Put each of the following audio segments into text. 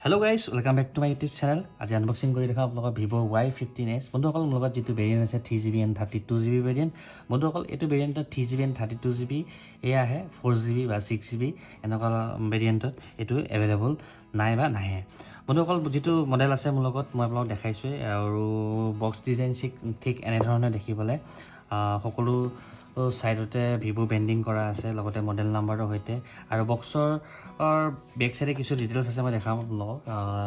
Hello guys, welcome back to my YouTube channel. আজি unboxing কৰি দেখাম আপোনালোকৰ Vivo Y15s। বন্ধুসকল মোৰ লগত যেটো ভেৰিয়েন্ট আছে 3GB and 32GB ভেৰিয়েন্ট। বন্ধুসকল এটো ভেৰিয়েন্টত 3GB and 32GB এয়া আহে 4GB বা 6GB এনেকুৱা ভেৰিয়েন্টত এটো अवेलेबल নাই বা নাহে। বন্ধুসকল যেটো মডেল আছে মোৰ লগত মই আপোনালোকক দেখাইছো আৰু বক্স ডিজাইন ঠিক এনে ধৰণে দেখিবলে সকলো সাইডতে Vivo ব্যান্ডিং কৰা আছে লগতে মডেল নাম্বাৰৰ হৈতে আৰু বক্সৰ বেক সাইডে কিছু ডিটেইলছ আছে মই দেখাম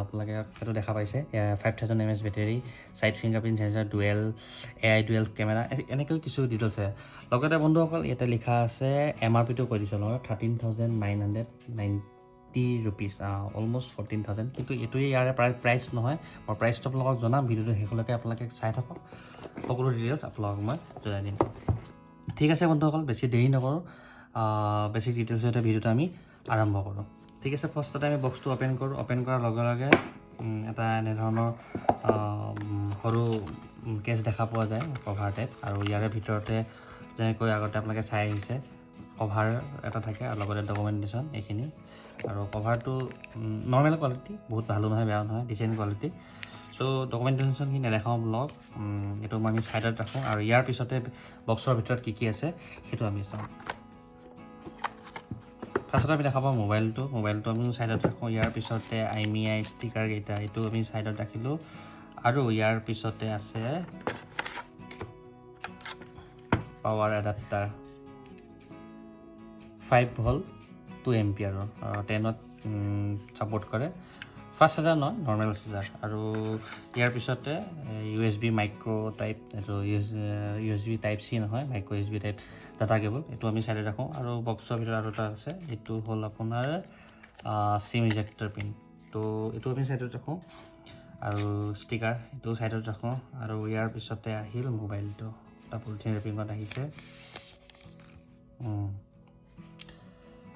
আপোনালোকে এটো দেখা পাইছে 5000 mAh battery side fingerprint sensor dual AI dual camera এনেকৈ কিছু ডিটেইলছ আছে লগতে বন্ধুসকল এটা লিখা আছে MRP টো কৈ দিছো 13990 rupees almost 14000 কিন্তু এটো ইয়াৰে প্ৰাইস নহয় মই প্ৰাইসটো আপোনালোকক জনাম ভিডিওটো হেকলৈকে আপোনালোকে চাই থাকক সকলো ডিটেইলছ আপোনালোকক মই জনাই দিম ঠিক আছে বন্ধুসকল বেছি দেৰি নকৰো বেসিক ডিটেইলছ এটা ভিডিওটো আমি আৰম্ভ কৰো ঠিক আছে ফাৰ্ষ্টতে আমি বক্সটো ওপেন কৰাৰ লগে লগে এটা এনে ধৰণৰ হৰু কেছ দেখা পোৱা যায় কভাৰ টাইপ আৰু ইয়াৰে ভিতৰতে যেনেকৈ আগতে আপোনালোকে চাই আহিছে কভাৰ এটা থাকে আৰু লগতে ডকুমেন্টেশন এখিনি আৰু কভাৰটো নৰমাল কোৱালিটি বহুত ভালো নহয় বেয়া নহয় ডিজাইন কোৱালিটি সো ডকুমেন্টেশন কি নেদেখাও ব্লগ এটো আমি সাইডত ৰাখো আৰু ইয়াৰ পিছতে বক্সৰ ভিতৰত কি আছে হেতু আমি চাম ফাৰ্ষ্টতে আমি দেখাব মোবাইলটো আমি সাইডত ৰাখো ইয়াৰ পিছতে IMEI ষ্টিকাৰ গেটা এটো আমি সাইডত ৰাখিলো আৰু ইয়াৰ পিছতে আছে পাৱাৰ এডাপ্টাৰ 5 ভোল্ট 2 এম্পিয়াৰ 10ত সাপোৰ্ট কৰে ফাষ্ট চাৰ্জাৰ নহয় নৰমাল চাৰ্জাৰ আৰু ইয়াৰ পিছতে USB মাইক্ৰো টাইপ এটো USB টাইপ C নহয় micro USB type data cable এটো আমি সাইডত ৰাখো আৰু বক্সৰ ভিতৰত আৰু এটা আছে এটো হল আপোনাৰ সিম ইজেক্টৰ পিন তো এটো আমি সাইডত ৰাখো আৰু ষ্টিকাৰ এটো সাইডত ৰাখো আৰু ইয়াৰ পিছতে আহিল মোবাইলটো ডাবল থিন ৰেপিংত আহিছে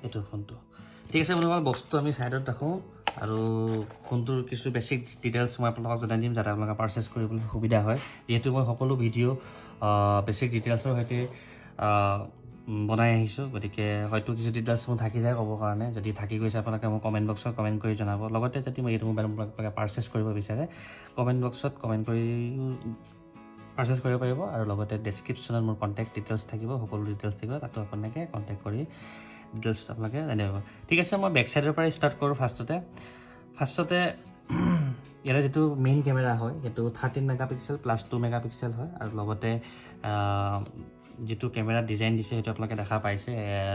এটো ফোনটো ঠিক আছে বন্ধুসকল বক্সটো আমি সাইডত ৰাখো আৰু ফোনটোৰ কিছু বেসিক ডিটেইলছ মই আপোনালোকক জনাই দিম যাতে আপোনালোকে পাৰচেজ কৰিবলৈ সুবিধা হয় যেহেতু মই সকলো ভিডিও বেসিক ডিটেইলছৰ হৈতে বনাই আহিছো গতিকে হয়তো কিছু ডিটেইলছ মোৰ থাকি যায় ক'ব কাৰণে যদি থাকি গৈছে আপোনালোকে মোক কমেন্ট বক্সত কমেন্ট কৰি জনাব লগতে যদি মই এইটো মোবাইল আপোনালোকে পাৰচেজ কৰিব বিচাৰে কমেন্ট বক্সত কমেন্ট কৰি পাৰচেজ কৰিব পাৰিব আৰু লগতে ডেসক্ৰিপচনত মোৰ কন্টাক্ট ডিটেইলছ থাকিব সকলো ডিটেইলছ থাকিব তাতো আপোনালোকে কন্টাক্ট কৰি ডিটেইলছ আপোনালোকে জানিব ঠিক আছে মই বেক সাইডৰ পৰা ষ্টাৰ্ট কৰো ফাৰ্ষ্টতে ইয়াৰ যেটো মেইন কেমেৰা হয় এটো 13 মেগাপিক্সেল প্লাস 2 মেগাপিক্সেল হয় আৰু লগতে যেটো কেমেৰা ডিজাইন দিছে হেতু আপোনালোকে দেখা পাইছে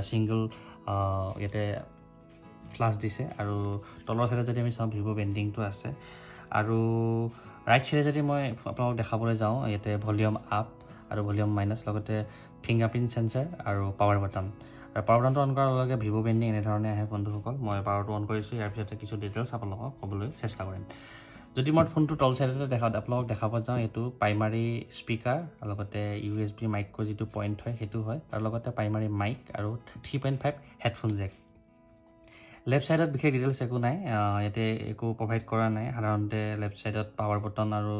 সিঙ্গল ইয়াতে ফ্লাশ দিছে আৰু তলৰ সাইডত যদি আমি চাও Vivo ব্যান্ডিংটো আছে আৰু ৰাইট সাইডে যদি মই আপোনালোকক দেখাবলৈ যাও ইয়াতে ভলিউম আপ আৰু ভলিউম মাইনাস লগতে ফিংগাৰপ্ৰিন্ট সেন্সৰ আৰু পাৱাৰ বাটন আৰু পাৱাৰ বাটনটো অন কৰাৰ লগে Vivo ব্যান্ডিং এনে ধৰণে আহে বন্ধুসকল মই পাৱাৰটো অন কৰিছো ইয়াৰ পিছতে কিছু ডিটেইলছ আপোনালোকক ক'বলৈ চেষ্টা কৰিম যদি মই ফোনটো তল সাইডতে আপোনালোকক দেখাব যাও এটো প্ৰাইমাৰী স্পিকাৰ আৰু লগতে USB মাইক্ৰো যেটো পইণ্ট হয় হেতু হয় আৰু লগতে প্ৰাইমাৰী মাইক আৰু 3.5 হেডফোন জেক লেফট সাইডত বিশেষ ডিটেইলছ একো নাই ইয়াতে একো প্ৰভাইড কৰা নাই সাধাৰণতে লেফট সাইডত পাৱাৰ বাটন আৰু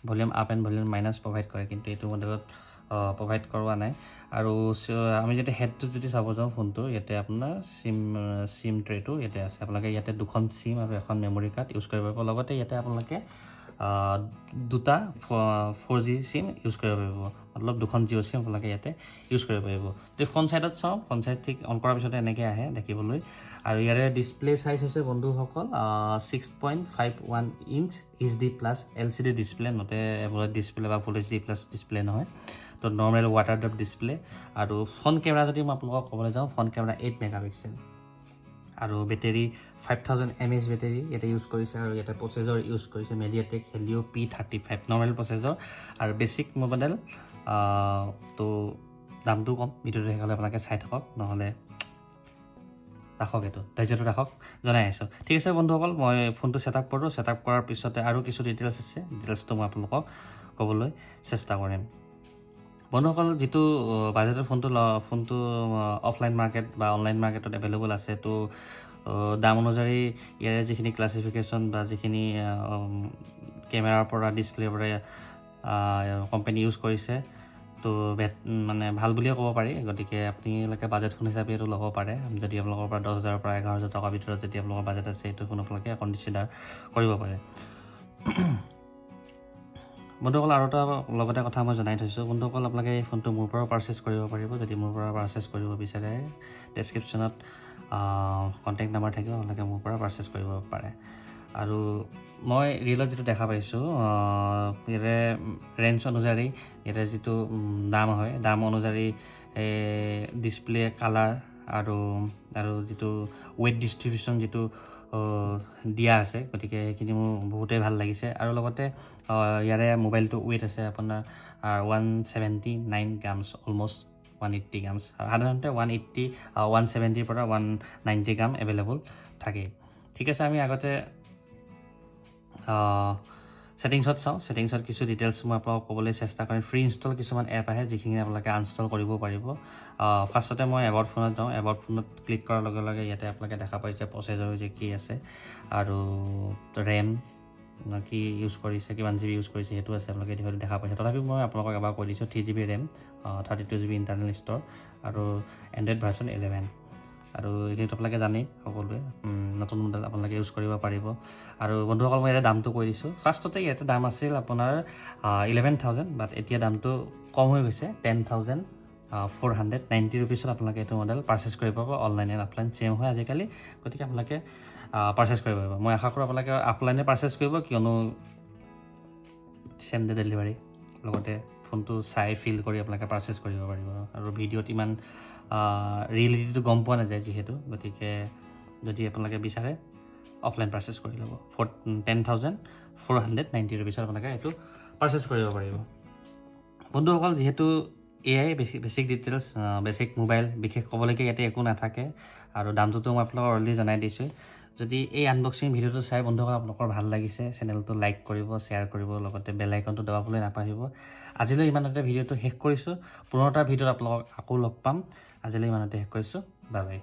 volume up and volume minus provide কৰে কিন্তু এটো মডেলত প্ৰভাইড কৰোৱা নাই আৰু আমি যদি হেডটো যদি চাব যাও ফোনটো ইয়াতে আপোনাৰ সিম ট্ৰেটো ইয়াতে আছে আপোনালোকে ইয়াতে দুখন সিম আৰু এখন মেমৰি কাৰ্ড ইউজ কৰিব পাৰিব লগতে ইয়াতে আপোনালোকে দুটা 4G সিম ইউজ কৰিব পাৰিব মতলব দুখন জিঅ' সিম আপোনালোকে ইয়াতে ইউজ কৰিব পাৰিব তে ফোন সাইডত চাও ফোন সাইড ঠিক অন কৰাৰ পিছতে এনেকৈ আহে দেখিবলৈ আৰু ইয়াৰে ডিসপ্লে সাইজ হৈছে বন্ধুসকল 6.51 ইঞ্চ HD+ LCD ডিসপ্লে নতে এমোলেড ডিসপ্লে বা ফুল HD+ ডিসপ্লে নহয় তো নরমাল ওয়াটার ড্রপ ডিসপ্লে আৰু ফ্ৰন্ট ক্যামেৰা যদি মই আপোনালোকক ক'বলৈ যাও ফ্ৰন্ট ক্যামেৰা 8 মেগাপিক্সেল আৰু বেটাৰী 5000 mAh বেটাৰী এটা ইউজ কৰিছে আৰু এটা প্ৰসেসৰ ইউজ কৰিছে MediaTek Helio P35 normal processor আৰু বেসিক মডেল তো দামটো কম ভিডিওটো হেকলে আপোনালোকে চাই থাকক নহলে ৰাখক এটো ধৈৰ্যটো ৰাখক জনাই আছো ঠিক আছে বন্ধুসকল মই ফোনটো সেটআপ কৰো সেটআপ কৰাৰ পিছতে আৰু কিছু ডিটেইলছ আছে ডিটেইলছটো মই আপোনালোকক ক'বলৈ চেষ্টা কৰিম বন্ধুসকল যেটো বাজেটৰ ফোনটো অফলাইন মাৰ্কেট বা অনলাইন মাৰ্কেটত अवेलेबल আছে তো দাম অনুযায়ী ইয়াৰ যিখিনি ক্লাসিফিকেশন বা যিখিনি কেমেৰাৰ পৰা ডিসপ্লেৰ পৰা কোম্পানী ইউজ কৰিছে তো মানে ভাল বুলিয়ে ক'ব পাৰি গতিকে আপোনালোকে বাজেট ফোন হিচাপে এইটো ল'ব পাৰে যদি আপোনালোকৰ পৰা 10,000 পৰা 11,000 টকাৰ ভিতৰত যদি আপোনালোকৰ বাজেট আছে এইটো ফোন আপোনালোকে কনচিডাৰ কৰিব পাৰে বন্ধুসকল আৰু এটা লগতে কথা মই জনাই থৈছোঁ বন্ধুসকল আপোনালোকে এই ফোনটো মোৰ পৰা পাৰচেছ কৰিব পাৰিব যদি মোৰ পৰা পাৰচেছ কৰিব বিচাৰে ডেছক্ৰিপশ্যনত কণ্টেক্ট নাম্বাৰ থাকিব আপোনালোকে মোৰ পৰা পাৰচেছ কৰিব পাৰে আৰু মই ৰিলত যিটো দেখা পাইছোঁ ইয়াৰে ৰেঞ্জ অনুযায়ী ইয়াৰে যিটো দাম হয় দাম অনুযায়ী ডিছপ্লে কালাৰ আৰু যিটো ৱেইট ডিষ্ট্ৰিবিউশ্যন যিটো দিয়া আছে গতিকে সেইখিনি মোৰ বহুতেই ভাল লাগিছে আৰু লগতে ইয়াৰে মোবাইলটো ৱেইট আছে আপোনাৰ 179 গ্ৰামছ অলমষ্ট 180 গ্ৰামছ সাধাৰণতে 170 পৰা 190 গ্ৰাম এভেইলেবল থাকে ঠিক আছে আমি আগতে ছেটিংছত চাওঁ ছেটিংছত কিছু ডিটেইলছ মই আপোনালোকক ক'বলৈ চেষ্টা কৰিম ফ্ৰী ইনষ্টল কিছুমান এপ আহে যিখিনি আপোনালোকে আনষ্টল কৰিব পাৰিব ফাৰ্ষ্টতে মই এবাউট ফোনত যাওঁ এবাউট ফোনত ক্লিক কৰাৰ লগে লগে ইয়াতে আপোনালোকে দেখা পাইছে প্ৰচেছৰ যে কি আছে আৰু ৰেম কি ইউজ কৰিছে কিমান জিবি ইউজ কৰিছে সেইটো আছে আপোনালোকে হয়তো দেখা পাইছে তথাপিও মই আপোনালোকক এবাৰ কৈ দিছোঁ 3 GB RAM 32 GB internal store আৰু এণ্ড্ৰইড ভাৰ্চন 11 আৰু এইখিনিতো আপোনালোকে জানেই সকলোৱে নতুন মডেল আপোনালোকে ইউজ কৰিব পাৰিব আৰু বন্ধুসকল মই ইয়াতে দামটো কৈ দিছোঁ ফাৰ্ষ্টতে ইয়াতে দাম আছিল আপোনাৰ 11,000 বাট এতিয়া দামটো কম হৈ গৈছে 10,490 ৰুপিছত আপোনালোকে এইটো মডেল পাৰচেছ কৰিব পাৰিব অনলাইন এণ্ড অফলাইন ছেম হয় আজিকালি গতিকে আপোনালোকে পাৰচেছ কৰিব পাৰিব মই আশা কৰোঁ আপোনালোকে অফলাইনে পাৰচেছ কৰিব কিয়নো ছেম ডে ডেলিভাৰী লগতে ফোনটো চাই ফিল কৰি আপোনালোকে পাৰচেছ কৰিব পাৰিব আৰু ভিডিঅ'ত ইমান ৰিয়েলিটিটো গম পোৱা নাযায় যিহেতু গতিকে যদি আপোনালোকে বিচাৰে অফলাইন পাৰচেছ কৰি ল'ব 10,490 ৰুপিছত আপোনালোকে এইটো পাৰচেছ কৰিব পাৰিব বন্ধুসকল যিহেতু এয়াই বেছিক ডিটেইলছ বেছিক মোবাইল বিশেষ ক'বলৈকে ইয়াতে একো নাথাকে আৰু দামটোতো মই আপোনালোকক অলৰেডি জনাই দিছোঁ যদি এই আনবক্সিং ভিডিঅ'টো চাই বন্ধুসকল আপোনালোকৰ ভাল লাগিছে চেনেলটো লাইক কৰিব শ্বেয়াৰ কৰিব লগতে বেল আইকনটো দবাবলৈ নাপাহৰিব আজিলৈ ইমানতে ভিডিঅ'টো শেষ কৰিছোঁ পুনৰ এটা ভিডিঅ'ত আপোনালোকক আকৌ লগ পাম আজিলৈ ইমানতে শেষ কৰিছোঁ বাই বাই